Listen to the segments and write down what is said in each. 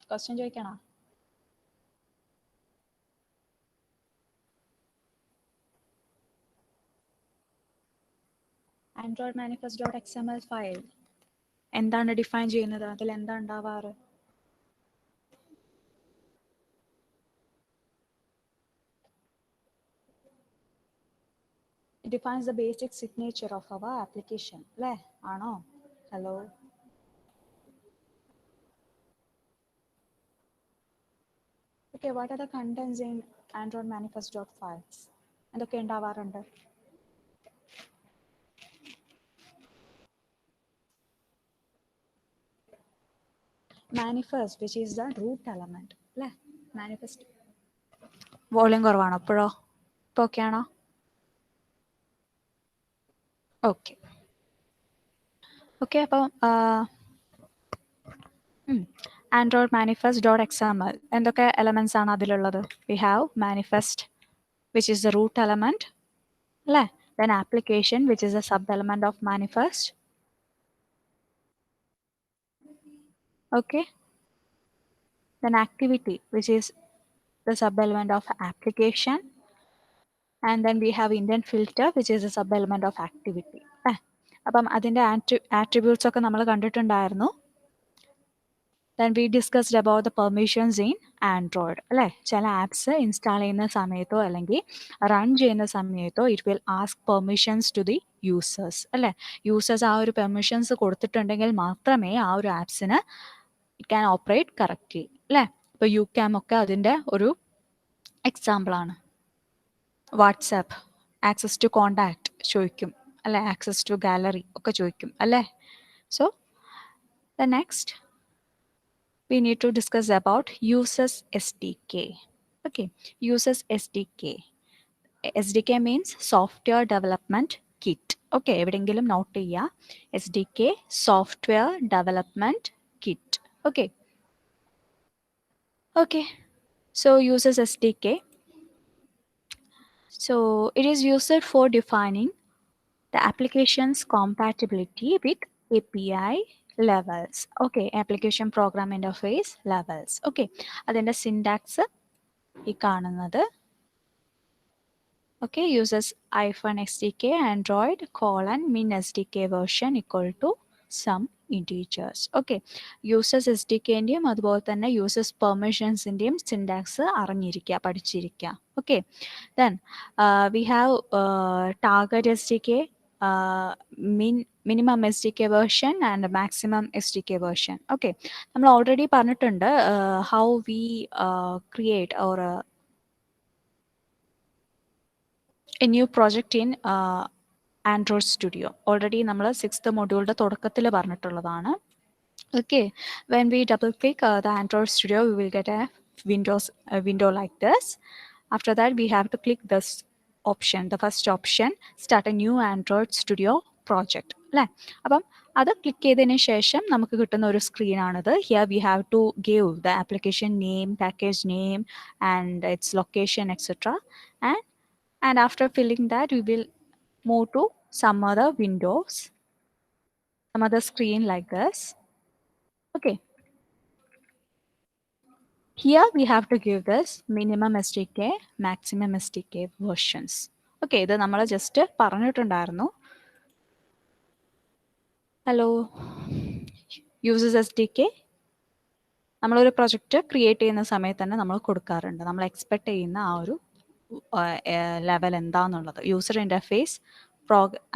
Question ചോദിക്കണോ? Android manifest dot XML file എന്താണ് define ചെയ്യുന്നത്? അതിൽ എന്താ ഉണ്ടാവാറ്? It defines the basic signature of our application. അല്ലേ? ആണോ? Hello? Okay, what are the contents in Android manifest.files? എന്തൊക്കെ ഉണ്ടാവാറുണ്ട്? Manifest, which is the root element. അല്ലേ? Manifest. വോളിയം കുറവാണോ അപ്പോഴോ? ഇപ്പോൾ ഓക്കെ ആണോ? ഓക്കെ. ഓക്കെ, അപ്പം Android manifest.xml എന്തൊക്കെ എലമെന്റ്സ് ആണ് അതിലുള്ളത്? We have manifest, which is the root element. അല്ലേ? Then application, which is a sub element of manifest. Okay. Then activity, which is the sub element of application. And then we have indent filter, which is a sub element of activity. അപ്പം അതിൻ്റെ attributes ഒക്കെ നമ്മൾ കണ്ടിട്ടുണ്ടായിരുന്നു. Then we discussed about the permissions in Android. അല്ലേ? ചില apps install ചെയ്യുന്ന സമയത്തോ അല്ലെങ്കിൽ റൺ ചെയ്യുന്ന സമയത്തോ it will ask permissions to the users. അല്ലേ? യൂസേഴ്സ് ആ ഒരു പെർമിഷൻസ് കൊടുത്തിട്ടുണ്ടെങ്കിൽ മാത്രമേ ആ ഒരു ആപ്സിന് ഇറ്റ് ക്യാൻ ഓപ്പറേറ്റ് കറക്റ്റ്ലി. അല്ലേ? ഇപ്പോൾ UCAM ഒക്കെ അതിൻ്റെ ഒരു എക്സാമ്പിളാണ്. വാട്സാപ്പ് ആക്സസ് ടു കോണ്ടാക്ട് ചോദിക്കും. അല്ലേ? ആക്സസ് ടു ഗാലറി ഒക്കെ ചോദിക്കും. അല്ലേ? So the next we need to discuss about uses-sdk. Okay, uses-sdk. SDK means software development kit. Okay, എവിടെയെങ്കിലും നോട്ട് ചെയ്യുക. SDK software development kit. Okay. Okay. So uses-sdk. So it is used for defining the application's compatibility with API levels. Okay, application program interface levels. Okay, അതിൻ്റെ syntax ഈ കാണുന്നത്. Okay, uses -SDK Android :min SDK version equal to some integers. Okay, uses SDKൻ്റെയും അതുപോലെ തന്നെ uses പെർമിഷൻസിൻ്റെയും syntax അറിഞ്ഞിരിക്കുക, പഠിച്ചിരിക്കുക. Okay, then we have target SDK, minimum SDK version and maximum SDK version. Okay, നമ്മൾ already പറഞ്ഞിട്ടുണ്ട് how we create or a new project in Android Studio. Already നമ്മൾ 6th മോഡ്യൂളിൻ്റെ തുടക്കത്തിൽ പറഞ്ഞിട്ടുള്ളതാണ്. Okay, when we double click the Android Studio, we will get a window like this. After that, we have to click this option, the first option, start a new Android Studio project. അല്ലേ? അപ്പം അത് click ചെയ്തതിന് ശേഷം നമുക്ക് കിട്ടുന്ന ഒരു സ്ക്രീനാണിത്. Here we have to give the application name, package name and its location, etc. And after filling that, we will move to some other windows, some other screen like this. Okay. Here we have to give this minimum SDK, maximum SDK versions. Okay, ഇത് നമ്മൾ just പറഞ്ഞിട്ടുണ്ടായിരുന്നു. Hello, uses SDK നമ്മളൊരു project create ചെയ്യുന്ന സമയത്ത് തന്നെ നമ്മൾ കൊടുക്കാറുണ്ട്. നമ്മൾ എക്സ്പെക്ട് ചെയ്യുന്ന ആ ഒരു ലെവൽ എന്താണെന്നുള്ളത്. User interface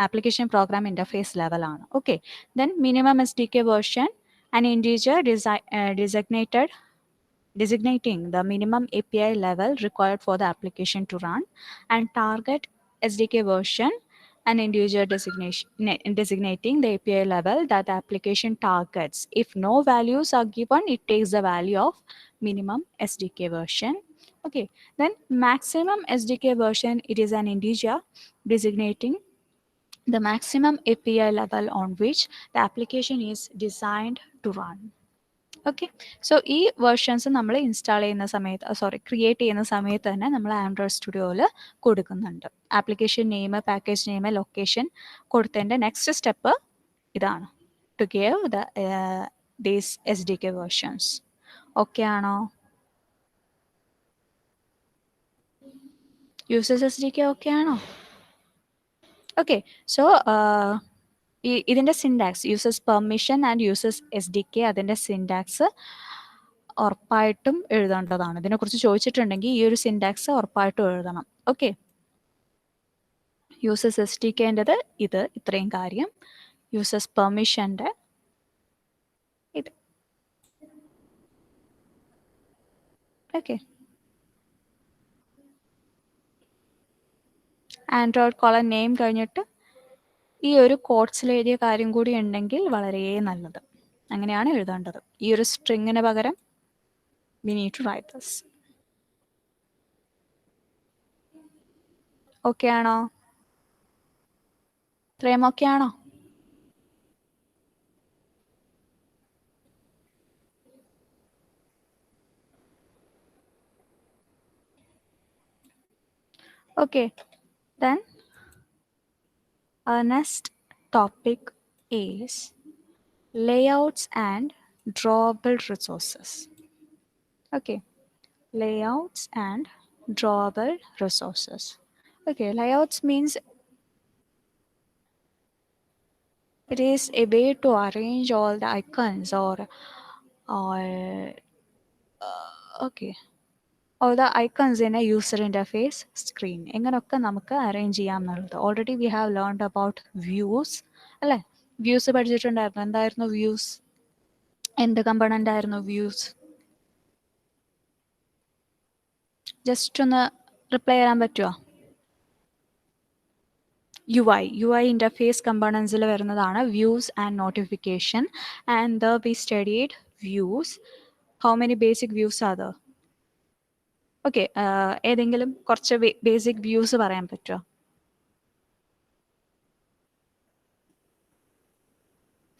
application program interface level ആണ്. Okay, then minimum SDK version, an integer designating the minimum API level required for the application to run, and target SDK version, an integer designating the API level that the application targets. If no values are given, it takes the value of minimum SDK version. Okay, then maximum SDK version, it is an integer designating the maximum API level on which the application is designed to run. Okay, so ഈ versions നമ്മൾ install ചെയ്യുന്ന സമയത്ത് create ചെയ്യുന്ന സമയത്ത് തന്നെ നമ്മൾ Android സ്റ്റുഡിയോയിൽ കൊടുക്കുന്നുണ്ട്. Application name, package name, location കൊടുത്തതിൻ്റെ നെക്സ്റ്റ് സ്റ്റെപ്പ് ഇതാണ്, to give these SDK versions. Okay ആണോ? uses-sdk ഓക്കെ ആണോ? ഓക്കെ, സോ ഇതിൻ്റെ syntax uses permission and uses SDK അതിൻ്റെ സിൻടാക്സ് ഉറപ്പായിട്ടും എഴുതേണ്ടതാണ്. ഇതിനെക്കുറിച്ച് ചോദിച്ചിട്ടുണ്ടെങ്കിൽ ഈ ഒരു സിൻടാക്സ് ഉറപ്പായിട്ടും എഴുതണം. ഓക്കെ, യൂസസ് SDKൻ്റെത് ഇത് ഇത്രയും കാര്യം, യൂസസ് പെർമിഷൻ്റെ ഇത്. ഓക്കെ, ആൻഡ്രോയിഡ് കോളർ നെയിം കഴിഞ്ഞിട്ട് ഈ ഒരു കോഡ്സിൽ എഴുതിയ കാര്യം കൂടി ഉണ്ടെങ്കിൽ വളരെ നല്ലത്. അങ്ങനെയാണ് എഴുതേണ്ടത്. ഈ ഒരു സ്ട്രിങ്ങിന് പകരം we need to write this. Okay ആണോ? ഇത്രയും ഓക്കെ ആണോ? Okay, then our next topic is layouts and drawable resources. Okay, layouts and drawable resources. Okay, layouts means it is a way to arrange all the icons or okay, or the icons in a user interface screen. എങ്ങനെയൊക്കെ നമുക്ക് arrange ചെയ്യാം എന്നുള്ളത്. Already we have learned about views അല്ലേ? Views പഠിച്ചിട്ടുണ്ടായിരുന്നു. എന്തായിരുന്നു views? എന്ത് component ആയിരുന്നു views? Just ഒന്ന് reply ചെയ്യാൻ പറ്റുമോ? UI interface componentsൽ വരുന്നതാണ് views and notification. And we studied views. How many basic views are there? Okay, ഏതെങ്കിലും കുറച്ച് ബേസിക് വ്യൂസ് പറയാൻ പറ്റുമോ?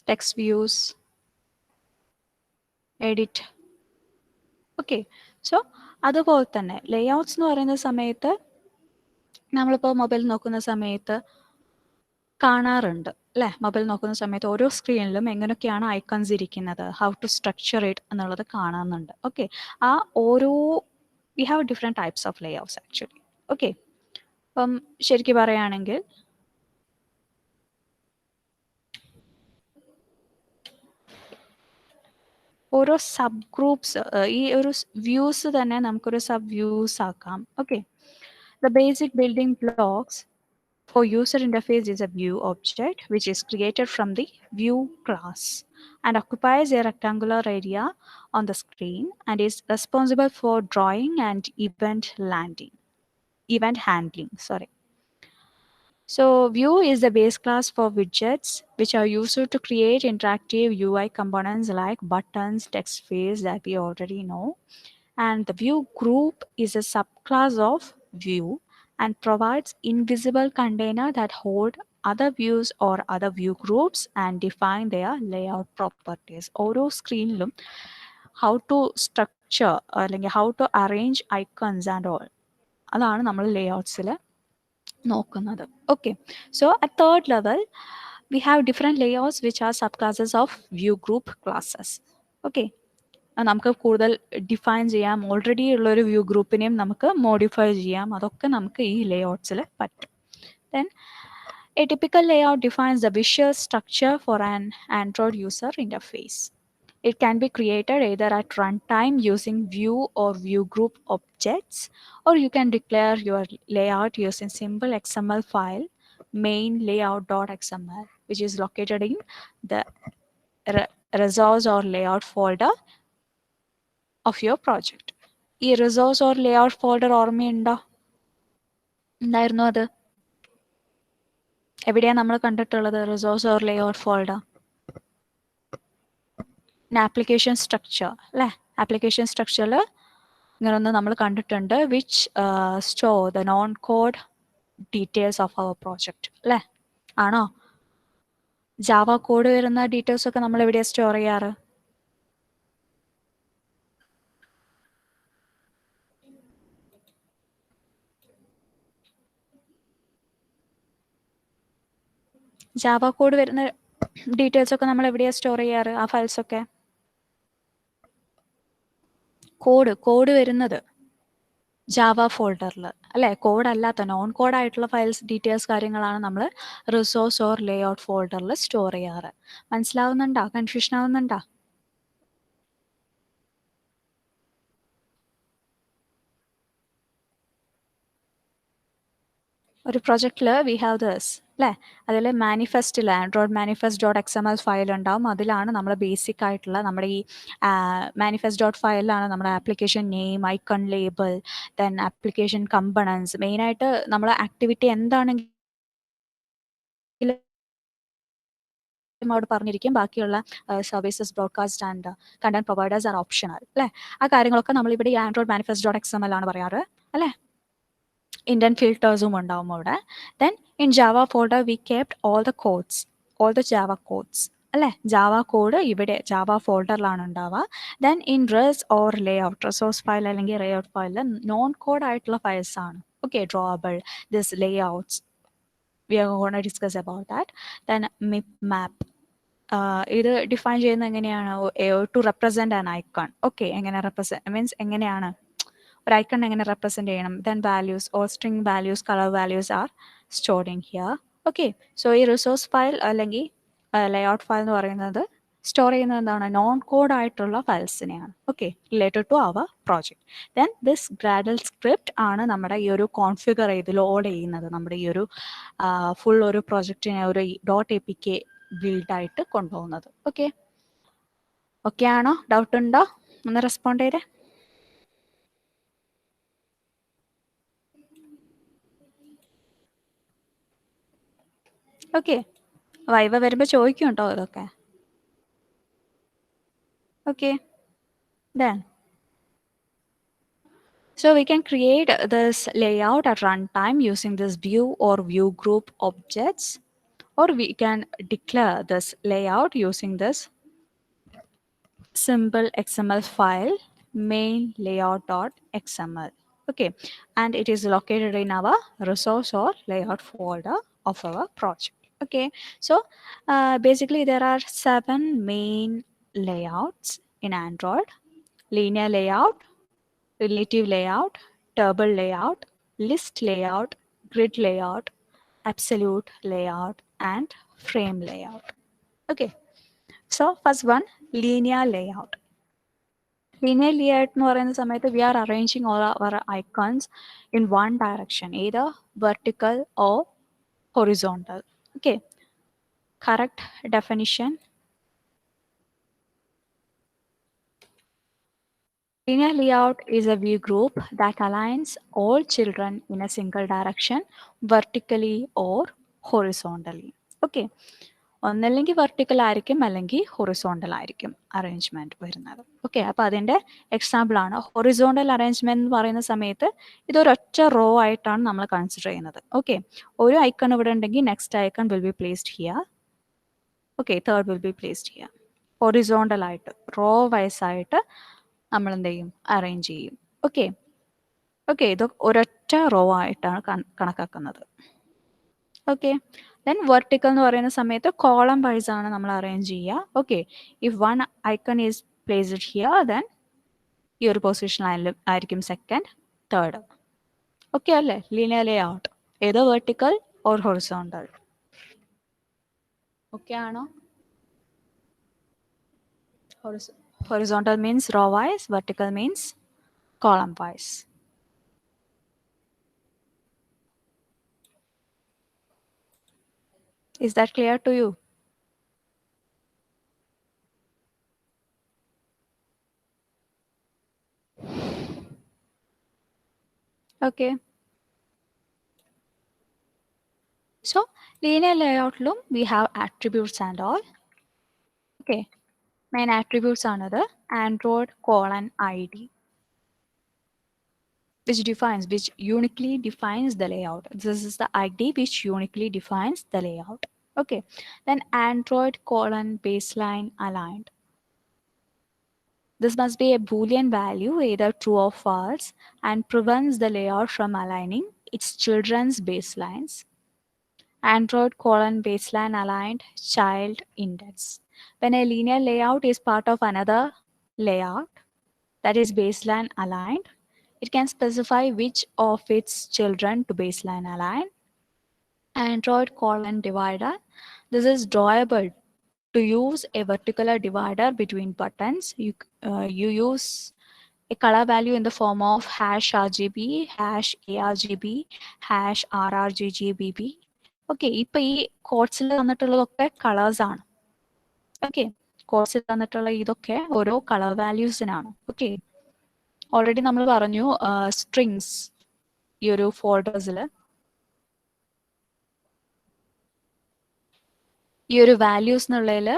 Text views, edit. Okay, so അതുപോലെ തന്നെ ലേഔട്ട്സ് എന്ന് പറയുന്ന സമയത്ത് നമ്മളിപ്പോൾ മൊബൈൽ നോക്കുന്ന സമയത്ത് കാണാറുണ്ട് അല്ലേ? മൊബൈൽ നോക്കുന്ന സമയത്ത് ഓരോ സ്ക്രീനിലും എങ്ങനെയൊക്കെയാണ് ഐക്കൺസ് ഇരിക്കുന്നത്, ഹൗ ടു സ്ട്രക്ചർ ഇറ്റ് എന്നുള്ളത് കാണുന്നുണ്ട്. ഓക്കെ, ആ ഓരോ we have different types of layouts actually. Okay, അപ്പം ശരിക്കും പറയുകയാണെങ്കിൽ ഓരോ സബ് ഗ്രൂപ്പ്സ്, ഈ ഒരു വ്യൂസ് തന്നെ നമുക്കൊരു സബ് വ്യൂസ് ആക്കാം. Okay, the basic building blocks for user interface is a view object which is created from the view class and occupies a rectangular area on the screen and is responsible for drawing and event handling. So view is the base class for widgets which are used to create interactive UI components like buttons, text fields that we already know. And the view group is a subclass of view and provides invisible container that hold other views or other view groups and define their layout properties. ഓരോ സ്ക്രീനിലും how to structure അല്ലെങ്കിൽ how to arrange icons and all അതാണ് നമ്മൾ ലേഔട്ട്സിൽ നോക്കുന്നത്. Okay, so at third level we have different layouts which are subclasses of view group classes. Okay, നമുക്ക് കൂടുതൽ define ചെയ്യാം. Already ഉള്ളൊരു view ഗ്രൂപ്പിനെയും നമുക്ക് മോഡിഫൈ ചെയ്യാം. അതൊക്കെ നമുക്ക് ഈ ലേഔട്ട്സിൽ പറ്റും. Then A typical layout defines the visual structure for an Android user interface. It can be created either at runtime using view or view group objects, or you can declare your layout using simple XML file main layout.xml, which is located in the resource or layout folder of your project. ഈ resource or layout folder ഓർമ്മയുണ്ടോ? എന്തായിരുന്നു അത്? എവിടെയാണ് നമ്മൾ കണ്ടിട്ടുള്ളത് resource or layout folder? Application structure അല്ലേ? Application സ്ട്രക്ചറിൽ ഇങ്ങനൊന്ന് നമ്മൾ കണ്ടിട്ടുണ്ട്, which store the non code details of our project അല്ലേ? ആണോ? ജാവ കോഡ് വരുന്ന ഡീറ്റെയിൽസ് ഒക്കെ നമ്മൾ എവിടെയാണ് സ്റ്റോർ ചെയ്യാറ്? ജാവ കോഡ് വരുന്ന ഡീറ്റെയിൽസ് ഒക്കെ നമ്മൾ എവിടെയാണ് സ്റ്റോർ ചെയ്യാറ്? ആ ഫയൽസ് ഒക്കെ കോഡ് വരുന്നത് ജാവ ഫോൾഡറിൽ അല്ലേ. കോഡ് അല്ലാത്ത നോൺ കോഡ് ആയിട്ടുള്ള ഫയൽസ് ഡീറ്റെയിൽസ് കാര്യങ്ങളാണ് നമ്മൾ റിസോഴ്സ് ഓർ ലേ ഔട്ട് ഫോൾഡറിൽ സ്റ്റോർ ചെയ്യാറ്. മനസ്സിലാവുന്നുണ്ടോ? കൺഫ്യൂഷൻ ആവുന്നുണ്ടോ? ഒരു പ്രൊജക്റ്റിൽ വി ഹാവ് ദിസ് അല്ലേ. അതിൽ മാനിഫെസ്റ്റിൽ Android manifest dot XML file ഉണ്ടാവും. അതിലാണ് നമ്മൾ ബേസിക് ആയിട്ടുള്ള നമ്മുടെ ഈ മാനിഫെസ്റ്റ് ഡോട്ട് ഫയലിലാണ് നമ്മുടെ application name, icon, label, then application components, മെയിനായിട്ട് നമ്മൾ ആക്ടിവിറ്റി എന്താണെങ്കിലും അവിടെ പറഞ്ഞിരിക്കും. ബാക്കിയുള്ള services, broadcast and content providers are optional അല്ലേ. ആ കാര്യങ്ങളൊക്കെ നമ്മളിവിടെ ഈ ആൻഡ്രോയിഡ് മാനിഫെസ്റ്റ് ഡോട്ട് XML ആണ് പറയാറ് അല്ലേ. ഇൻഡൻ ഫിൽട്ടേഴ്സും ഉണ്ടാവും അവിടെ. Then in Java folder we kept all the codes, all the Java codes അല്ലേ. ജാവ കോഡ് ഇവിടെ ജാവ ഫോൾഡറിലാണ് ഉണ്ടാവുക. Then in res or layout, resource file അല്ലെങ്കിൽ ലേ ഔട്ട് ഫയലിൽ നോൺ കോഡ് ആയിട്ടുള്ള ഫയൽസ് ആണ്. Okay, drawable, this layouts, we are gonna discuss about that. Then mipmap, ഇത് define ചെയ്യുന്നത് എങ്ങനെയാണ്, to represent an icon. Okay, എങ്ങനെ represent means എങ്ങനെയാണ് ഒരു ഐക്കൺ എങ്ങനെ റെപ്രസെന്റ് ചെയ്യണം. Then values or string values, colour values are stored in here. Okay, so ഈ resource file അല്ലെങ്കിൽ ലേഔട്ട് ഫയൽ എന്ന് പറയുന്നത് സ്റ്റോർ ചെയ്യുന്നത് എന്താണ്, നോൺ കോഡ് ആയിട്ടുള്ള ഫയൽസിനെയാണ്. Okay, related to our project. Then this Gradle script ആണ് നമ്മുടെ ഈ ഒരു കോൺഫിഗർ ചെയ്ത് ലോഡ് ചെയ്യുന്നത്, നമ്മുടെ ഈ ഒരു ഫുൾ ഒരു പ്രോജക്റ്റിനെ ഒരു .apk ബിൽഡായിട്ട് കൊണ്ടുപോകുന്നത്. ഓക്കെ, ഓക്കെ ആണോ? ഡൗട്ട് ഉണ്ടോ? ഒന്ന് റെസ്പോണ്ട് ചെയ്തേ. ഓക്കെ, വൈവ വരുമ്പോൾ ചോദിക്കും കേട്ടോ ഇതൊക്കെ. Okay, then so we can create this layout at runtime using this view or view group objects, or we can declare this layout using this simple XML file main layout.xml. Okay, and it is located in our resource or layout folder of our project. Okay, so basically there are 7 main layouts in Android: linear layout, relative layout, table layout, list layout, grid layout, absolute layout, and frame layout. Okay, so first one, linear layout. Linear layout എന്ന് പറയുന്ന സമയത്ത് we are arranging all our icons in one direction, either vertical or horizontal. Okay, correct definition. Linear layout is a view group that aligns all children in a single direction, vertically or horizontally. Okay, ഒന്നല്ലെങ്കിൽ vertical ആയിരിക്കും അല്ലെങ്കിൽ horizontal ആയിരിക്കും arrangement വരുന്നത്. Okay, അപ്പോൾ അതിൻ്റെ example ആണ് horizontal arrangement എന്ന് പറയുന്ന സമയത്ത് ഇതൊരൊറ്റ റോ ആയിട്ടാണ് നമ്മൾ കൺസിഡർ ചെയ്യുന്നത്. ഓക്കെ, ഒരു ഐക്കൺ ഇവിടെ ഉണ്ടെങ്കിൽ next icon will be placed here. Okay, third will be placed here. Horizontal ആയിട്ട് റോ വൈസ് ആയിട്ട് നമ്മൾ എന്ത് ചെയ്യും, അറേഞ്ച് ചെയ്യും. ഓക്കെ, ഓക്കെ, ഇത് ഒരൊറ്റ റോ ആയിട്ടാണ് കണക്കാക്കുന്നത്. ഓക്കെ, ദെൻ വെർട്ടിക്കൽ എന്ന് പറയുന്ന സമയത്ത് കോളം വൈസ് ആണ് നമ്മൾ അറേഞ്ച് ചെയ്യുക. Okay, if one icon is placed here, then ഈ ഒരു പൊസിഷനിലായിരിക്കും സെക്കൻഡ്, തേർഡ്. ഓക്കെ അല്ലേ, ലീനിയർ ലേ ഔട്ട് ഏതോ വെർട്ടിക്കൽ ഓർ ഹൊറിസോണ്ടൽ. ഓക്കെ ആണോ? Horizontal means row wise, vertical means column wise. Is that clear to you? Okay, so linear layout look, we have attributes and all. Okay, main attributes are another Android :id, which uniquely defines the layout. This is the ID which uniquely defines the layout. Okay, then Android :baseline aligned. This must be a Boolean value, either true or false, and prevents the layout from aligning its children's baselines. Android :baseline aligned child index. When a linear layout is part of another layout, that is baseline aligned. It can specify which of its children to baseline align. Android colon divider. This is drawable to use a vertical divider between buttons. You use a color value in the form of hash RGB, hash ARGB, hash RRGGBB. Okay, ഇപ്പൊ ഈ കോഡ്സിൽ തന്നിട്ടുള്ളതൊക്കെ colours ആണ്. Okay, കോഡ്സിൽ തന്നിട്ടുള്ള ഇതൊക്കെ ഓരോ colour വാല്യൂസിനാണ്. Okay, already നമ്മൾ പറഞ്ഞു strings ഈ ഒരു ഫോൾഡേഴ്സിൽ ഈ ഒരു വാല്യൂസ് എന്നുള്ളതിൽ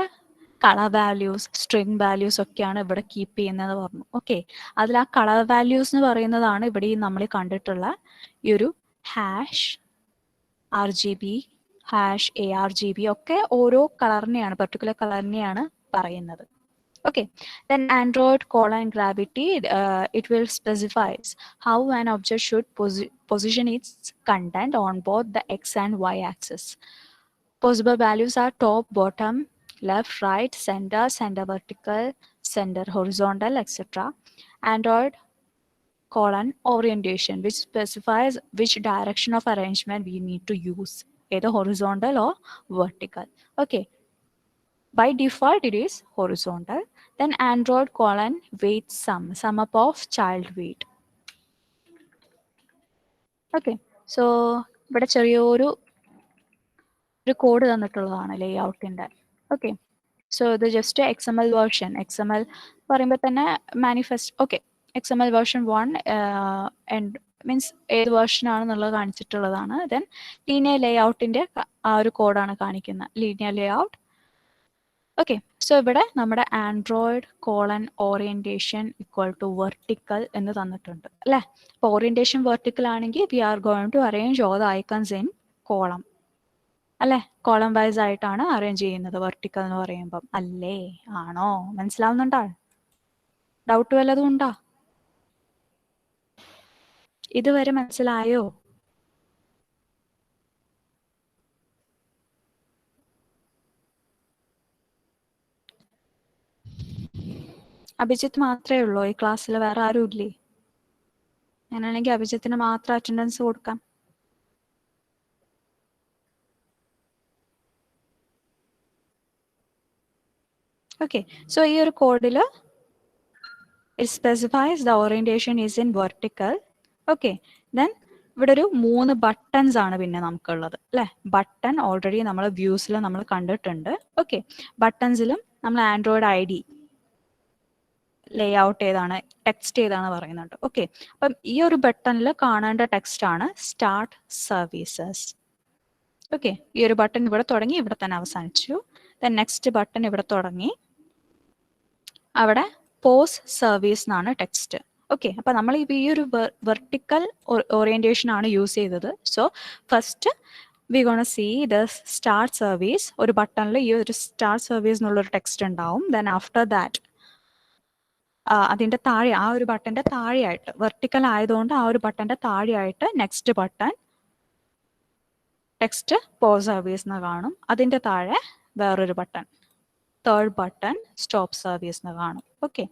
കളർ വാല്യൂസ്, സ്ട്രിങ് വാല്യൂസ് ഒക്കെയാണ് ഇവിടെ കീപ്പ് ചെയ്യുന്നത് പറഞ്ഞു. ഓക്കെ, അതിൽ ആ കളർ വാല്യൂസ് എന്ന് പറയുന്നതാണ് ഇവിടെ നമ്മൾ കണ്ടിട്ടുള്ള ഈ ഒരു ഹാഷ് RGB, ഹാഷ് ARGB ഒക്കെ ഓരോ കളറിനെയാണ്, പെർട്ടിക്കുലർ കളറിനെയാണ് പറയുന്നത്. Okay, then Android colon gravity, it will specifies how an object should position its content on both the X and Y axis. Possible values are top, bottom, left, right, center, center vertical, center horizontal, etc. Android colon orientation, which specifies which direction of arrangement we need to use, either horizontal or vertical. Okay, by default it is horizontal. Then Android colon weight sum up of child weight. Okay, so ഇവിടെ ചെറിയൊരു code തന്നിട്ടുള്ളതാണ് ലേഔട്ടിൻ്റെ. Okay, so ഇത് just XML version, XML പറയുമ്പോൾ തന്നെ manifest. Okay, XML version 1 means ഏത് വേർഷനാണെന്നുള്ളത് കാണിച്ചിട്ടുള്ളതാണ്. Then linear ലേഔട്ടിൻ്റെ ആ ഒരു കോഡാണ് കാണിക്കുന്നത്, ലീനിയർ ലേഔട്ട്. ഓക്കെ, സോ ഇവിടെ നമ്മുടെ Android colon orientation equal to vertical എന്ന് തന്നിട്ടുണ്ട് അല്ലേ. അപ്പോൾ ഓറിയന്റേഷൻ വെർട്ടിക്കൽ ആണെങ്കിൽ we are going to arrange all the icons in column അല്ലേ. കോളം വൈസ് ആയിട്ടാണ് അറേഞ്ച് ചെയ്യുന്നത് വെർട്ടിക്കൽ എന്ന് പറയുമ്പം. അല്ലേ, ആണോ? മനസ്സിലാവുന്നുണ്ടോ? ഡൗട്ട് വല്ലതും ഉണ്ടോ? ഇതുവരെ മനസ്സിലായോ? അഭിജിത്ത് മാത്രമേ ഉള്ളൂ ഈ ക്ലാസ്സിൽ? വേറെ ആരും ഇല്ലേ? അങ്ങനെയാണെങ്കിൽ അഭിജിത്തിന് മാത്രം അറ്റൻഡൻസ് കൊടുക്കാം. ഓക്കെ, സോ ഈ ഒരു കോഡിൽ it specifies the orientation is in vertical. Okay, then ഇവിടെ ഒരു 3 ബട്ടൺസ് ആണ് പിന്നെ നമുക്കുള്ളത് അല്ലേ. ബട്ടൺ ഓൾറെഡി നമ്മൾ വ്യൂസിൽ നമ്മൾ കണ്ടിട്ടുണ്ട്. ഓക്കെ, ബട്ടൺസിലും നമ്മൾ ആൻഡ്രോയിഡ് ID ലേഔട്ട് ഏതാണ്, ടെക്സ്റ്റ് ഏതാണ് പറയുന്നുണ്ട്. ഓക്കെ, അപ്പം ഈ ഒരു ബട്ടണിൽ കാണേണ്ട ടെക്സ്റ്റ് ആണ് സ്റ്റാർട്ട് സർവീസസ്. ഓക്കെ, ഈ ഒരു ബട്ടൺ ഇവിടെ തുടങ്ങി ഇവിടെ തന്നെ അവസാനിച്ചു. ദെൻ നെക്സ്റ്റ് ബട്ടൺ ഇവിടെ തുടങ്ങി, അവിടെ പോസ് സർവീസ് എന്നാണ് ടെക്സ്റ്റ്. ഓക്കെ, അപ്പം നമ്മൾ ഈ ഒരു വെർട്ടിക്കൽ ഓറിയന്റേഷൻ ആണ് യൂസ് ചെയ്തത്. So first we gonna see the start service. ഒരു ബട്ടണിൽ ഈ ഒരു സ്റ്റാർട്ട് സർവീസ് എന്നുള്ളൊരു ടെക്സ്റ്റ് ഉണ്ടാവും. ദെൻ ആഫ്റ്റർ ദാറ്റ് അതിൻ്റെ താഴെ, ആ ഒരു ബട്ടൻ്റെ താഴെയായിട്ട്, വെർട്ടിക്കൽ ആയതുകൊണ്ട് ആ ഒരു ബട്ടൻ്റെ താഴെയായിട്ട് next button text pause service എന്ന് കാണും. അതിൻ്റെ താഴെ വേറൊരു button, third button stop service എന്ന് കാണും. ഓക്കെ,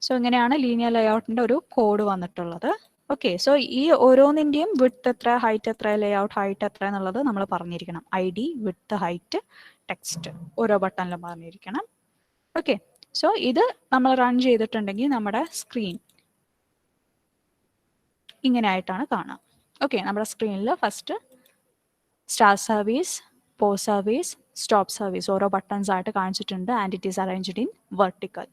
സോ ഇങ്ങനെയാണ് ലീനിയർ ലേഔട്ടിൻ്റെ ഒരു കോഡ് വന്നിട്ടുള്ളത്. ഓക്കെ, സോ ഈ ഓരോന്നിൻ്റെയും വിഡ്ത്ത് എത്ര, ഹൈറ്റ് എത്ര, ലേഔട്ട് ഹൈറ്റ് എത്ര എന്നുള്ളത് നമ്മൾ പറഞ്ഞിരിക്കണം. ID, വിഡ്ത്ത്, ഹൈറ്റ്, ടെക്സ്റ്റ് ഓരോ ബട്ടണിലും പറഞ്ഞിരിക്കണം. ഓക്കെ, സോ ഇത് നമ്മൾ റൺ ചെയ്തിട്ടുണ്ടെങ്കിൽ നമ്മുടെ സ്ക്രീൻ ഇങ്ങനെ ആയിട്ടാണ് കാണുക. ഓക്കെ, നമ്മുടെ സ്ക്രീനിൽ first start service, pause service, stop service ഓരോ ബട്ടൺസ് ആയിട്ട് കാണിച്ചിട്ടുണ്ട്. And it is arranged in vertical.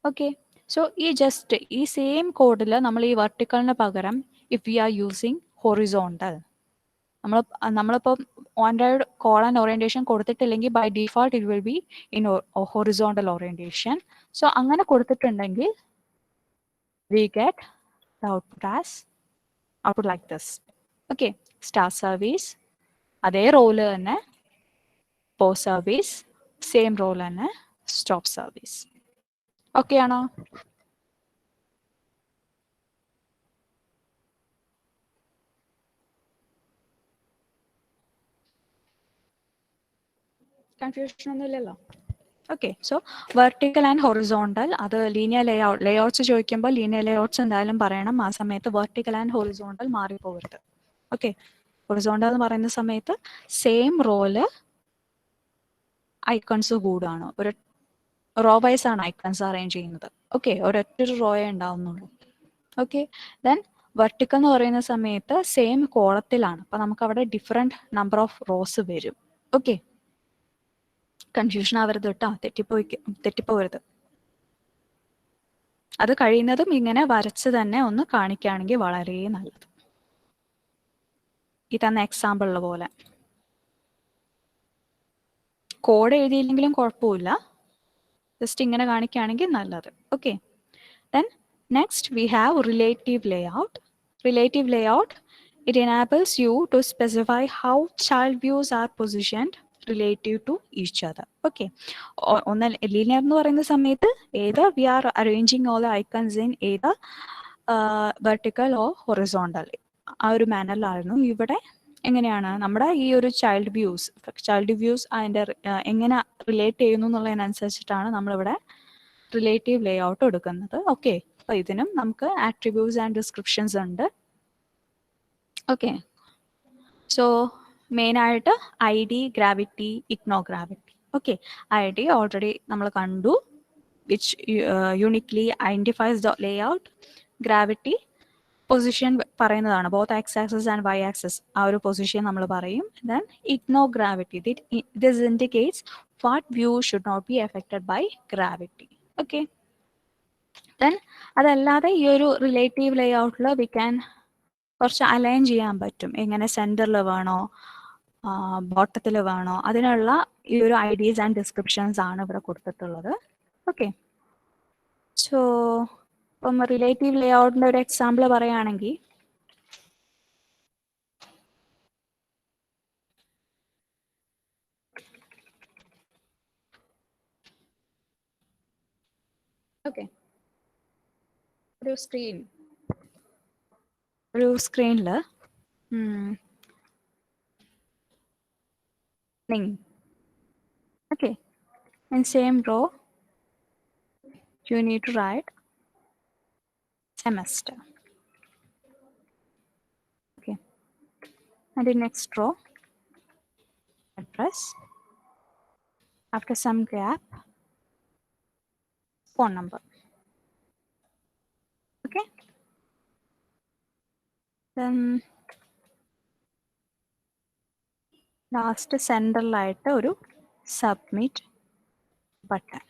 Okay, so ഈ ജസ്റ്റ് ഈ സെയിം കോഡിൽ നമ്മൾ ഈ വെർട്ടിക്കലിന് പകരം if we are using horizontal, നമ്മളിപ്പോൾ ആൻഡ്രോയിഡ് കോളൻ ഓറിയന്റേഷൻ കൊടുത്തിട്ടില്ലെങ്കിൽ by default it will be in horizontal orientation. So അങ്ങനെ കൊടുത്തിട്ടുണ്ടെങ്കിൽ we get the output as output like this. Okay, start service അതേ റോള് തന്നെ, പോസ് സർവീസ് സെയിം റോൾ തന്നെ, stop service. Okay ആണോ? Confusion ഒന്നും ഇല്ലല്ലോ? Okay. So vertical and horizontal, അത് linear layouts ചോദിക്കുമ്പോൾ ലീനിയർ ലേഔട്ട്സ് എന്തായാലും പറയണം. ആ സമയത്ത് വെർട്ടിക്കൽ ആൻഡ് ഹൊറിസോണ്ടൽ മാറിപ്പോകരുത്. ഓക്കെ. ഹൊറിസോണ്ടൽ എന്ന് പറയുന്ന സമയത്ത് സെയിം റോല് ഐക്കൺസ് കൂടുകയാണ്. ഒരു റോ വൈസ് ആണ് ഐക്കൺസ് അറേഞ്ച് ചെയ്യുന്നത്. ഓക്കെ. ഒരൊറ്റൊരു റോയേ ഉണ്ടാവുന്നുള്ളൂ. ഓക്കെ. ദെൻ വെർട്ടിക്കൽ എന്ന് പറയുന്ന സമയത്ത് സെയിം കോളത്തിലാണ്. അപ്പം നമുക്ക് അവിടെ ഡിഫറെൻറ്റ് നമ്പർ ഓഫ് റോസ് വരും. ഓക്കെ. കൺഫ്യൂഷൻ ആവരുത് കേട്ടോ, തെറ്റിപ്പോകരുത്. അത് കഴിയുന്നതും ഇങ്ങനെ വരച്ച് തന്നെ ഒന്ന് കാണിക്കുകയാണെങ്കിൽ വളരെ നല്ലത്. ഈ തന്ന എക്സാമ്പിളിലെ പോലെ കോഡ് എഴുതിയില്ലെങ്കിലും കുഴപ്പമില്ല, ജസ്റ്റ് ഇങ്ങനെ കാണിക്കുകയാണെങ്കിൽ നല്ലത്. Okay. Then next we have relative layout. Relative layout, it enables you to specify how child views are positioned relative to each other. Okay. ഒന്ന് linear എന്ന് പറയുന്ന സമയത്ത് either we are arranging all the icons in either vertical or horizontal. ആ ഒരു മാനറിലായിരുന്നു. ഇവിടെ എങ്ങനെയാണ് നമ്മുടെ ഈ ഒരു ചൈൽഡ് വ്യൂസ് അതിൻ്റെ എങ്ങനെ റിലേറ്റ് ചെയ്യുന്നു എന്നുള്ളതിനനുസരിച്ചിട്ടാണ് നമ്മളിവിടെ റിലേറ്റീവ് ലേഔട്ട് എടുക്കുന്നത്. ഓക്കെ. അപ്പോൾ ഇതിനും നമുക്ക് ആട്രിബ്യൂട്ട്സ് ആൻഡ് ഡിസ്ക്രിപ്ഷൻസ് ഉണ്ട്. ഓക്കെ. സോ മെയിനായിട്ട് I D, gravity, ignore gravity. Okay. I D already നമ്മൾ കണ്ടു, which uniquely identifies the layout. Gravity position പറയുന്നതാണ്, both X axis and Y axis, ആ ഒരു പൊസിഷൻ നമ്മൾ പറയും. Then ignore gravity, this indicates what view should not be affected by gravity. Okay. Then അതല്ലാതെ ഈ ഒരു റിലേറ്റീവ് ലേഔട്ടിൽ വി ക്യാൻ കുറച്ച് അലൈൻ ചെയ്യാൻ പറ്റും. എങ്ങനെ സെൻറ്ററിൽ വേണോ ബോട്ടത്തിൽ വേണോ, അതിനുള്ള ഈ ഒരു ഐഡിയസ് ആൻഡ് ഡിസ്ക്രിപ്ഷൻസ് ആണ് ഇവിടെ കൊടുത്തിട്ടുള്ളത്. ഓക്കെ. സോ ഇപ്പം റിലേറ്റീവ് ലേഔട്ടിൻ്റെ ഒരു എക്സാമ്പിൾ പറയുകയാണെങ്കിൽ ഓക്കെ, ഒരു സ്ക്രീനിൽ okay, in same row you need to write semester. Okay. And in next row address, after some gap phone number. Okay. Then last സെൻറ്ററിലായിട്ട് ഒരു submit button.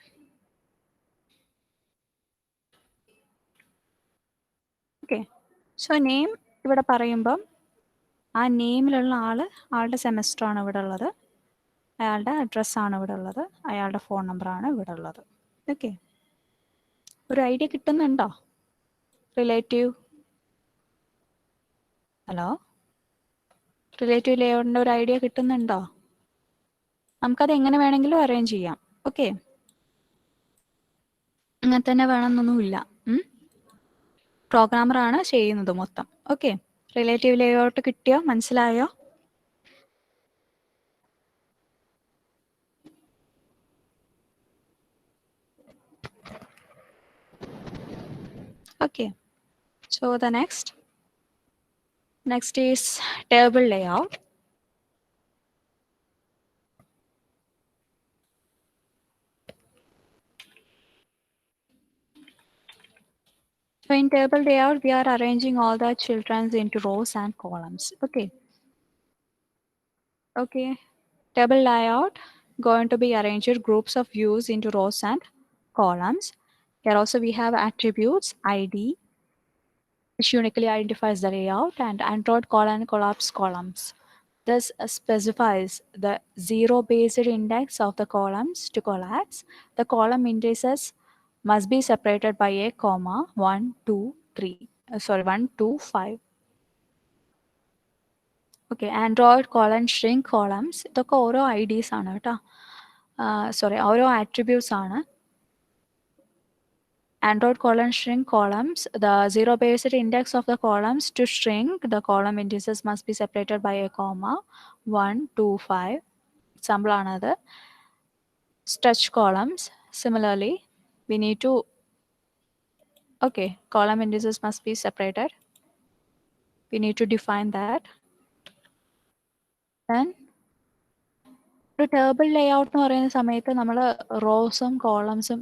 Okay. So name ഇവിടെ പറയുമ്പം ആ നെയിമിലുള്ള ആളുടെ സെമസ്റ്ററാണ് ഇവിടെ ഉള്ളത്, അയാളുടെ അഡ്രസ്സാണ് ഇവിടെ ഉള്ളത്, അയാളുടെ ഫോൺ നമ്പറാണ് ഇവിടെ ഉള്ളത്. ഓക്കെ. ഒരു ഐഡിയ കിട്ടുന്നുണ്ടോ? റിലേറ്റീവ് ലേഔട്ടിൻ്റെ ഒരു ഐഡിയ കിട്ടുന്നുണ്ടോ? നമുക്കത് എങ്ങനെ വേണമെങ്കിലും അറേഞ്ച് ചെയ്യാം. ഓക്കെ. അങ്ങനെ തന്നെ വേണമെന്നൊന്നുമില്ല. പ്രോഗ്രാമറാണ് ചെയ്യുന്നത് മൊത്തം. ഓക്കെ. റിലേറ്റീവ് ലേഔട്ട് കിട്ടിയോ? മനസ്സിലായോ? Okay. So the next is table layout. So in table layout, we are arranging all the children into rows and columns. Okay. Okay. Table layout going to be arranged groups of views into rows and columns. Here also we have attributes ID, which uniquely identifies the layout, and Android colon collapse columns. This specifies the zero-based index of the columns to collapse. The column indices must be separated by a comma 1, 2, 5. Okay, Android colon shrink columns. ഇതൊക്കെ ഓരോ IDs ആണ് കേട്ടോ. ഓരോ attributes ആണ്. Android colon shrink columns, the zero-based index of the columns to shrink, the column indices must be separated by a comma 1, 2, 5. Example another. stretch columns. Similarly, we need to, okay, column indices must be separated. We need to define that. Then ഒരു table layout എന്ന് പറയുന്ന സമയത്ത് നമ്മൾ റോസും കോളംസും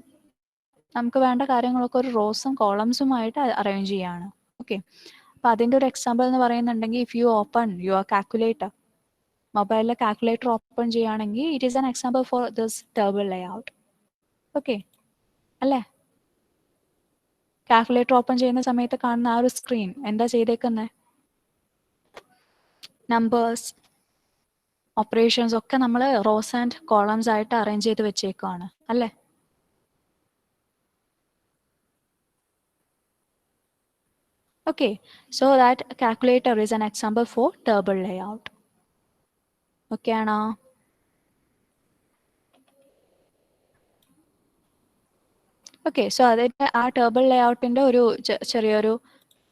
നമുക്ക് വേണ്ട കാര്യങ്ങളൊക്കെ ഒരു റോസും കോളംസുമായിട്ട് അറേഞ്ച് ചെയ്യാണ്. ഓക്കെ, അപ്പം അതിൻ്റെ ഒരു എക്സാമ്പിൾ എന്ന് പറയുന്നുണ്ടെങ്കിൽ if you open your calculator, മൊബൈലിലെ കാൽക്കുലേറ്റർ ഓപ്പൺ ചെയ്യുകയാണെങ്കിൽ it is an example for this table layout. Okay അല്ലേ? കാൽക്കുലേറ്റർ ഓപ്പൺ ചെയ്യുന്ന സമയത്ത് കാണുന്ന ആ ഒരു സ്ക്രീൻ എന്താ ചെയ്തേക്കുന്നത്? നമ്പേഴ്സ്, ഓപ്പറേഷൻസ് ഒക്കെ നമ്മൾ റോസ് ആൻഡ് കോളംസ് ആയിട്ട് അറേഞ്ച് ചെയ്ത് വെച്ചേക്കുവാണ് അല്ലേ? Okay, so that calculator is an example for table layout. Okay ആണോ? ഓക്കെ, സോ അതിൻ്റെ ആ ടേബിൾ ലേഔട്ടിൻ്റെ ഒരു ചെറിയൊരു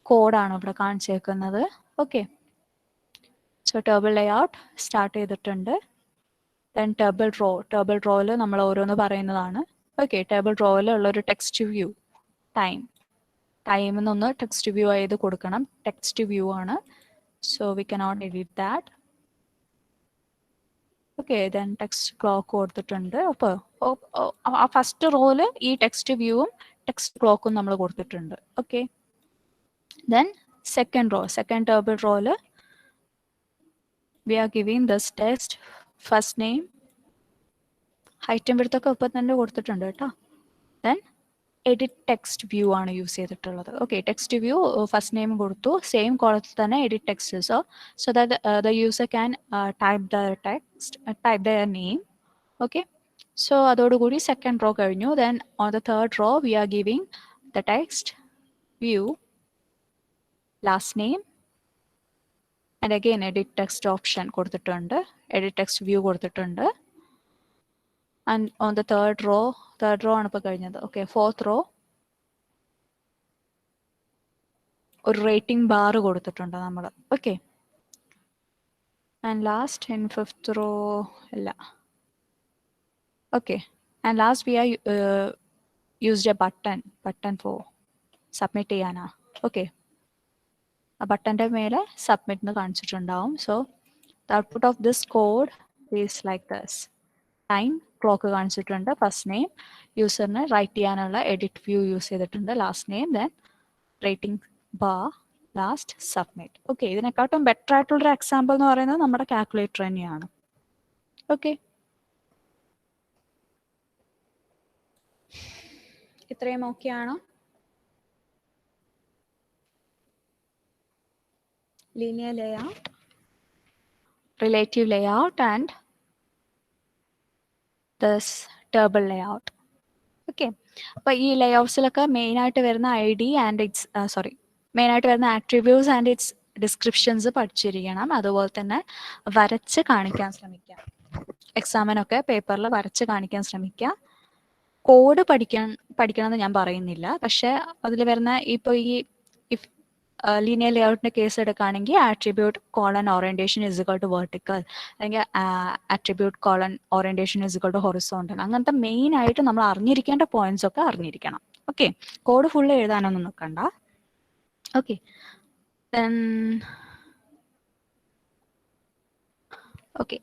കോഡാണ് ഇവിടെ കാണിച്ചേക്കുന്നത്. Okay, so table layout start ചെയ്തിട്ടുണ്ട്. ദെൻ ടേബിൾ റോയിൽ നമ്മൾ ഓരോന്ന് പറയുന്നതാണ്. ഓക്കെ, ടേബിൾ റോയിൽ ഉള്ളൊരു ടെക്സ്റ്റ് വ്യൂ, ടൈമിൽ നിന്ന് ടെക്സ്റ്റ് വ്യൂ ചെയ്ത് കൊടുക്കണം. ടെക്സ്റ്റ് വ്യൂ ആണ്, so we cannot edit that. Okay, then text clock കൊടുത്തിട്ടുണ്ട്. അപ്പോൾ ആ ഫസ്റ്റ് റോയിൽ ഈ ടെക്സ്റ്റ് വ്യൂവും ടെക്സ്റ്റ് ക്ലോക്കും നമ്മൾ കൊടുത്തിട്ടുണ്ട്. ഓക്കെ, ദെൻ സെക്കൻഡ് ടേബിൾ റോയിൽ we are giving this text first name, ഹൈറ്റും വിഡ്ത്തൊക്കെ ഇപ്പം തന്നെ കൊടുത്തിട്ടുണ്ട് കേട്ടോ. ദെൻ എഡിറ്റ് ടെക്സ്റ്റ് വ്യൂ ആണ് യൂസ് ചെയ്തിട്ടുള്ളത്. Okay, text view first name കൊടുത്തു, സെയിം കോളത്തിൽ തന്നെ edit text, so that the user can type their name. Okay, so അതോടുകൂടി സെക്കൻഡ് റോ കഴിഞ്ഞു. Then on the third row we are giving the text view, last name and again edit text option കൊടുത്തിട്ടുണ്ട്, edit text view കൊടുത്തിട്ടുണ്ട്. And on the third row ആണ് ഇപ്പോൾ കഴിഞ്ഞത്. Okay, fourth row ഒരു rating bar കൊടുത്തിട്ടുണ്ട് നമ്മൾ. Okay, and last in fifth row അല്ല. Okay, and last we are used a button for submit ചെയ്യാനാ. ഓക്കെ, ആ ബട്ടൻ്റെ മേലെ സബ്മിറ്റ് എന്ന് കാണിച്ചിട്ടുണ്ടാവും. So the output of this code is like this. Time clock കാണിച്ചിട്ടുണ്ട്, ഫസ്റ്റ് നെയിം, യൂസറിന് write ചെയ്യാനുള്ള എഡിറ്റ് വ്യൂ യൂസ് ചെയ്തിട്ടുണ്ട്, last name, then rating bar, last submit. Okay, ഇതിനെക്കാട്ടും ബെറ്റർ ആയിട്ടുള്ളൊരു എക്സാമ്പിൾ എന്ന് പറയുന്നത് നമ്മുടെ കാൽക്കുലേറ്റർ തന്നെയാണ്. ഓക്കെ, ഇത്രയും ഓക്കെ ആണോ? Linear layout, relative layout and this table layout. Okay, അപ്പോൾ ഈ ലേഔട്ട്സിലൊക്കെ മെയിനായിട്ട് വരുന്ന ID ആൻഡ് ഇറ്റ്സ് മെയിനായിട്ട് വരുന്ന ആട്രിബ്യൂട്ട്സ് ആൻഡ് ഇറ്റ്സ് ഡിസ്ക്രിപ്ഷൻസ് പഠിച്ചിരിക്കണം. അതുപോലെ തന്നെ വരച്ച് കാണിക്കാൻ ശ്രമിക്കുക. എക്സാമിനൊക്കെ പേപ്പറിൽ വരച്ച് കാണിക്കാൻ ശ്രമിക്കുക. കോഡ് പഠിക്കണമെന്ന് ഞാൻ പറയുന്നില്ല, പക്ഷേ അതിൽ വരുന്ന ഇപ്പോൾ ഈ ഇഫ് ലീനിയർ ലേഔട്ടിൻ്റെ കേസ് എടുക്കുകയാണെങ്കിൽ attribute colon orientation is equal to vertical, അല്ലെങ്കിൽ attribute colon orientation is equal to horizontal, അങ്ങനത്തെ മെയിൻ ആയിട്ട് നമ്മൾ അറിഞ്ഞിരിക്കേണ്ട പോയിന്റ്സ് ഒക്കെ അറിഞ്ഞിരിക്കണം. ഓക്കെ, കോഡ് ഫുള്ള് എഴുതാനൊന്നും നിൽക്കണ്ട. Okay, then okay,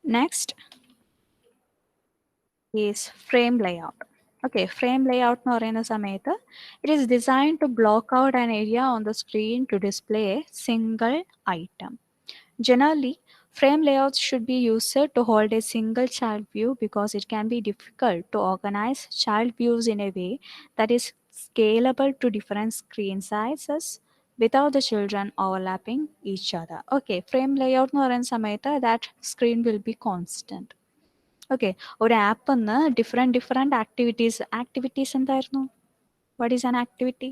next is frame layout. Okay, frame layout എന്ന് പറയുന്ന സമയത്ത് it is design to block out an area on the screen to display a single item. Generally, frame layouts should be used to hold a single child view because it can be difficult to organize child views in a way that is scalable to different screen sizes without the children overlapping each other. Okay, frame layout എന്ന് പറയുന്ന സമയത്ത് that screen will be constant. Okay, ഒരു app നിന്ന് different activities എന്തായിരുന്നു? What is an activity?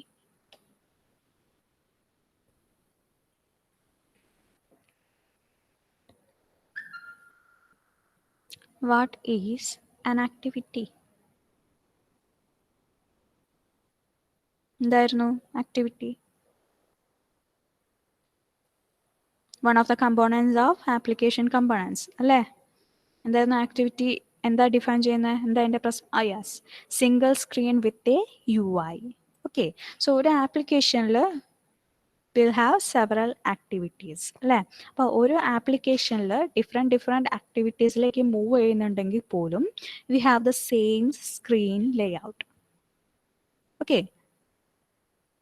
What is an activity? എന്തായിരുന്നു activity? one of the components of application components അല്ലേ? എന്തായിരുന്നു activity? എന്താ ഡിഫൈൻ ചെയ്യുന്നത്? എന്താ അതിൻ്റെ yes, single screen with a UI. Okay, so ഒരു ആപ്ലിക്കേഷനിൽ വിൽ ഹാവ് സെവറൽ ആക്ടിവിറ്റീസ് അല്ലേ? അപ്പോൾ ഒരു ആപ്ലിക്കേഷനിൽ ഡിഫറെൻറ്റ് ആക്ടിവിറ്റീസിലേക്ക് മൂവ് ചെയ്യുന്നുണ്ടെങ്കിൽ പോലും we have the same screen Leh out. Okay,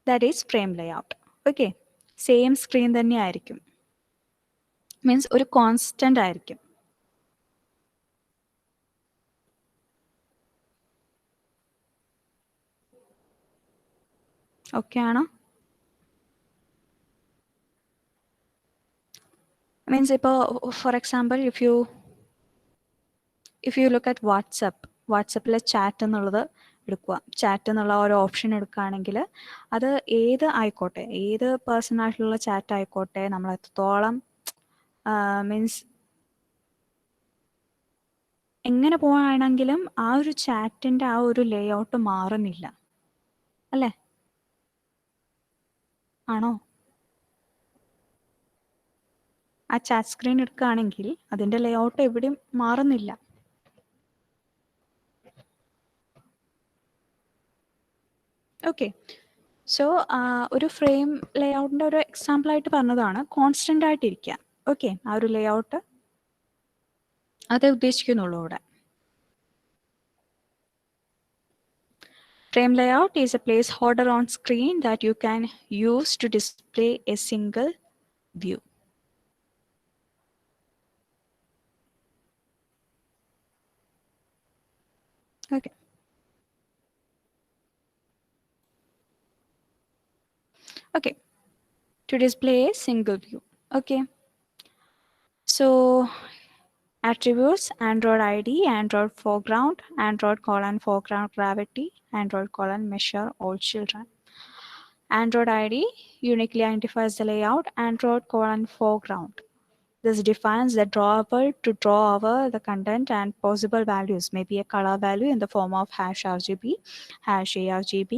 that is frame Leh out. Okay, same screen തന്നെ ആയിരിക്കും, മീൻസ് ഒരു കോൺസ്റ്റൻ്റ് ആയിരിക്കും. ഓക്കെ ആണോ? മീൻസ് ഇപ്പോൾ for example if you look at വാട്സപ്പിലെ ചാറ്റ് എന്നുള്ളത് എടുക്കുക. ചാറ്റ് എന്നുള്ള ഒരു ഓപ്ഷൻ എടുക്കുകയാണെങ്കിൽ അത് ഏത് ആയിക്കോട്ടെ, ഏത് പേഴ്സണായിട്ടുള്ള ചാറ്റ് ആയിക്കോട്ടെ, നമ്മൾ എത്രത്തോളം മീൻസ് എങ്ങനെ പോവുകയാണെങ്കിലും ആ ഒരു ചാറ്റിൻ്റെ ആ ഒരു ലേ ഔട്ട് മാറുന്നില്ല അല്ലേ? ആണോ? ആ ചാറ്റ് സ്ക്രീൻ എടുക്കുകയാണെങ്കിൽ അതിൻ്റെ ലേ ഔട്ട് എവിടെയും മാറുന്നില്ല. ഓക്കെ, സോ ഒരു ഫ്രെയിം ലേ ഔട്ടിൻ്റെ ഒരു എക്സാമ്പിളായിട്ട് പറഞ്ഞതാണ് കോൺസ്റ്റൻ്റ് ആയിട്ടിരിക്കുക. ഓക്കെ, ആ ഒരു ലേ ഔട്ട് അതേ ഉദ്ദേശിക്കുന്നുള്ളൂ ഇവിടെ. Frame layout is a placeholder on screen that you can use to display a single view. Okay. Okay, to display a single view. Okay, so attributes: Android ID, Android foreground, Android foreground gravity, Android measure all children. Android ID uniquely identifies the layout, Android foreground. This defines the drawable to draw over the content and possible values, maybe a color value in the form of #RGB, #ARGB,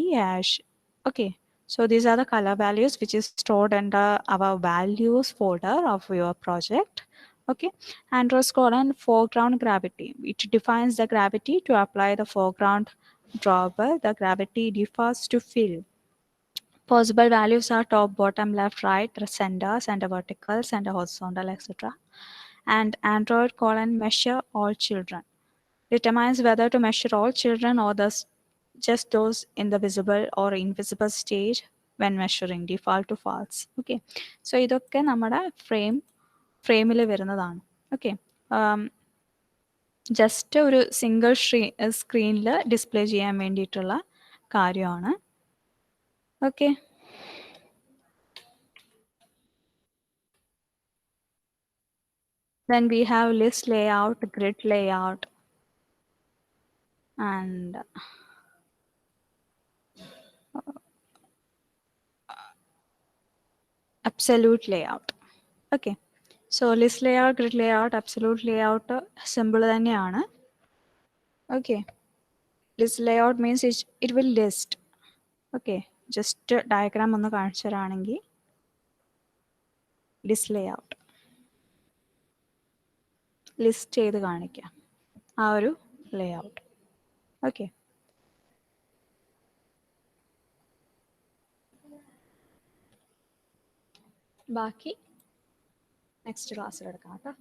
okay. So these are the color values which is stored under our values folder of your project. Okay, Android foreground gravity. It defines the gravity to apply the foreground drawable. The gravity differs to fill. Possible values are top, bottom, left, right, center, center vertical, center horizontal, etc. And Android measure all children. Determines whether to measure all children or just those in the visible or invisible stage when measuring. Default to false. Okay, so ഇതൊക്കെ നമ്മുടെ ഫ്രെയിമിൽ വരുന്നതാണ്. Okay, just ഒരു single സ്ക്രീനിൽ display ചെയ്യാൻ വേണ്ടിയിട്ടുള്ള കാര്യമാണ്. Okay, then we have list layout, grid layout, and absolute layout. Okay, so list layout, grid layout, absolute layout symbol തന്നെയാണ്. Okay, list layout means it will list. Okay, just diagram ഒന്ന് കാണിച്ചു തരാണെങ്കിൽ list layout list ചെയ്ത് കാണിക്കാം ആ ഒരു layout. Okay, ബാക്കി next ക്ലാസ്സിൽ എടുക്കാം കേട്ടോ.